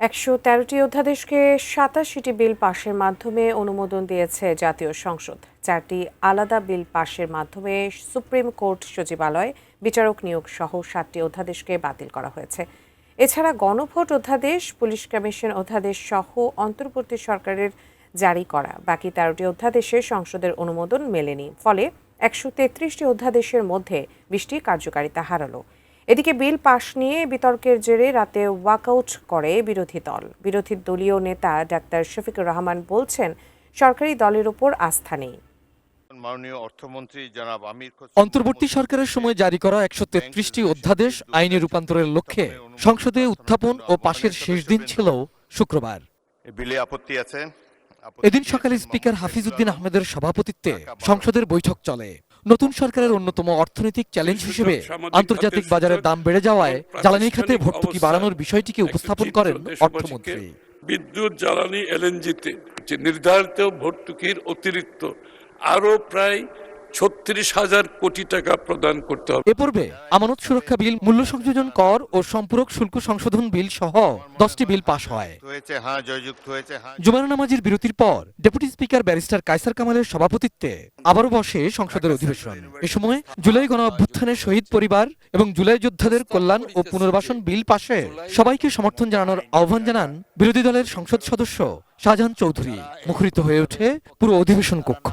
১১৩টি অধ্যাদেশকে ৮৭টি বিল পাশের মাধ্যমে অনুমোদন দিয়েছে জাতীয় সংসদ। ৪টি আলাদা বিল পাশের মাধ্যমে সুপ্রিম কোর্ট সচিবালয় বিচারক নিয়োগ সহ ৭টি অধ্যাদেশকে বাতিল করা হয়েছে। এছাড়া গণভোট অধ্যাদেশ, পুলিশ কমিশন অধ্যাদেশ সহ অন্তর্বর্তী সরকারের জারি করা বাকি ১৩টি অধ্যাদেশে সংসদের অনুমোদন মেলেনি। ফলে ১৩৩টি অধ্যাদেশের মধ্যে ২০টি কার্যকারিতা হারালো। এদিকে বিল পাশ নিয়ে বিতর্কের জেরে রাতে ওয়াকআউট করে বিরোধী দল। বিরোধী দলীয় নেতা ডাক্তার শফিকুর রহমান বলছেন, সরকারি দলের ওপর আস্থা নেই। অন্তর্বর্তী সরকারের সময় জারি করা ১৩৩টি অধ্যাদেশ আইনে রূপান্তরের লক্ষ্যে সংসদে উত্থাপন ও পাশের শেষ দিন ছিল শুক্রবার। এদিন সকালে স্পিকার হাফিজ উদ্দিন আহমেদের সভাপতিত্বে সংসদের বৈঠক চলে। নতুন সরকারের অন্যতম অর্থনৈতিক চ্যালেঞ্জ হিসেবে আন্তর্জাতিক বাজারের দাম বেড়ে যাওয়ায় জ্বালানি খাতে ভর্তুকি বাড়ানোর বিষয়টিকে উপস্থাপন করেন অর্থমন্ত্রী। বিদ্যুৎ, জ্বালানি, এলএনজিতে নির্ধারিত ভর্তুকির অতিরিক্ত আরো প্রায় ৩৬,০০০ কোটি টাকা প্রদান করতে হবে। এ পর্বে আমানত সুরক্ষা বিল, মূল্য সংযোজন কর ও সম্পূরক শুল্ক সংশোধন বিল সহ ১০টি বিল পাশ হয়। জুমার নামাজের বিরতির পর ডেপুটি স্পিকার ব্যারিস্টার কায়সার কামালের সভাপতিত্বে আবারও বসে সংসদের অধিবেশন। এ সময় জুলাই গণ অভ্যুত্থানের শহীদ পরিবার এবং জুলাই যোদ্ধাদের কল্যাণ ও পুনর্বাসন বিল পাশে সবাইকে সমর্থন জানানোর আহ্বান জানান বিরোধী দলের সংসদ সদস্য শাহজাহান চৌধুরী। মুখরিত হয়ে ওঠে পুরো অধিবেশন কক্ষ।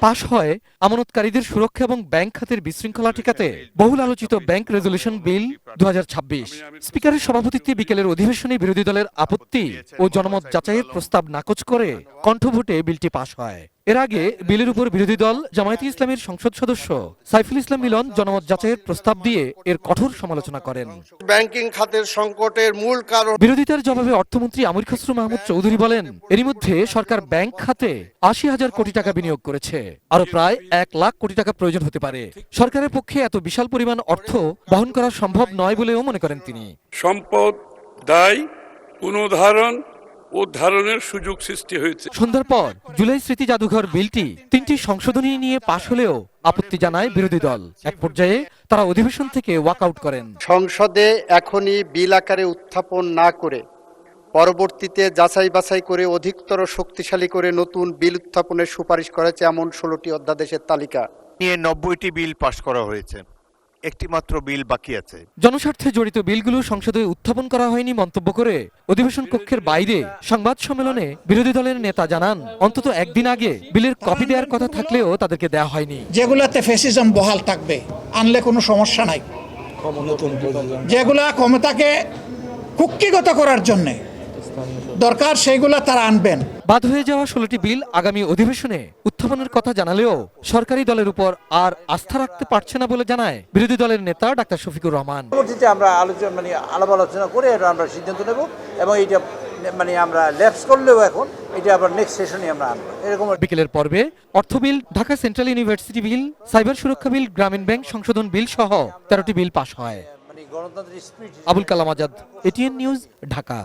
পাশ হয় আমানতকারীদের সুরক্ষা এবং ব্যাংক খাতের বিশৃঙ্খলা ঠেকাতে বহুল আলোচিত ব্যাংক রেজলিউশন বিল ২০২৬। স্পিকারের সভাপতিত্বে বিকেলের অধিবেশনে বিরোধী দলের আপত্তি ও জনমত যাচাইয়ের প্রস্তাব নাকচ করে কণ্ঠভোটে বিলটি পাশ হয়। এর আগে বিলের উপর বিরোধী দল জামায়াতে ইসলামের সংসদ সদস্য সাইফুল ইসলাম মিলন জনমত যাচাইয়ের প্রস্তাব দিয়ে এর কঠোর সমালোচনা করেন। ব্যাংকিং খাতের সংকটের মূল কারণ। বিরোধিতার জবাবে অর্থমন্ত্রী আমির খসরু মাহমুদ চৌধুরী বলেন, এরই মধ্যে সরকার ব্যাংক খাতে ৮০,০০০ কোটি টাকা বিনিয়োগ করেছে, আরো প্রায় ১ লাখ কোটি টাকা প্রয়োজন হতে পারে। সরকারের পক্ষে এত বিশাল পরিমাণ অর্থ বহন করা সম্ভব নয় বলেও মনে করেন তিনি। সম্পদ, দায়, উদ্ধারণের সুযোগ সৃষ্টি হয়েছে। সন্ধ্যার পর জুলাই স্মৃতি জাদুঘর বিলটি ৩টি সংশোধনী নিয়ে পাশ হলেও আপত্তি জানায় বিরোধী দল। এক পর্যায়ে তারা অধিবেশন থেকে ওয়াকআউট করেন। সংসদে এখনই বিল আকারে উত্থাপন না করে পরবর্তীতে যাচাই বাছাই করে অধিকতর শক্তিশালী করে নতুন বিল উত্থাপনের সুপারিশ করেছে এমন ১৬টি অধ্যাদেশের তালিকা নিয়ে ৯০টি বিল পাশ করা হয়েছে, একটি মাত্র বিল বাকি আছে। জনস্বার্থে জড়িত বিলগুলো সংসদে উত্থাপন করা হয়নি মন্তব্য করে অধিবেশন কক্ষের বাইরে সংবাদ সম্মেলনে বিরোধী দলের নেতা জানান, অন্তত একদিন আগে বিলের কপি দেওয়ার কথা থাকলেও তাদেরকে দেওয়া হয়নি। যেগুলাতে ফ্যাসিজম বহাল থাকবে আনলে কোনো সমস্যা নাই, যেগুলা ক্ষমতাকে কুক্ষিগত করার জন্য দরকার সেগুলা তারা আনবেন। বাদ হয়ে যাওয়া 16টি বিল আগামী অধিবেশনে উত্থাপনের কথা জানালেও সরকারি দলের উপর আর আস্থা রাখতে পারছে না বলে জানায় বিরোধী দলের নেতা ডাক্তার শফিকুর রহমান। পরবর্তীতে আমরা আলাপ আলোচনা করে এটা আমরা সিদ্ধান্ত নেব এবং এটা আমরা ল্যাপস করলেও এখন এটা আবার নেক্সট সেশনে আমরা আনবো এরকম। বিকেলের পর্বে অর্থ বিল, ঢাকা সেন্ট্রাল ইউনিভার্সিটি বিল, সাইবার সুরক্ষা বিল, গ্রামীণ ব্যাংক সংশোধন বিল সহ 13টি বিল পাশ হয়। গণতন্ত্রের spirit. Abul Kalam Azad, ATN news, Dhaka.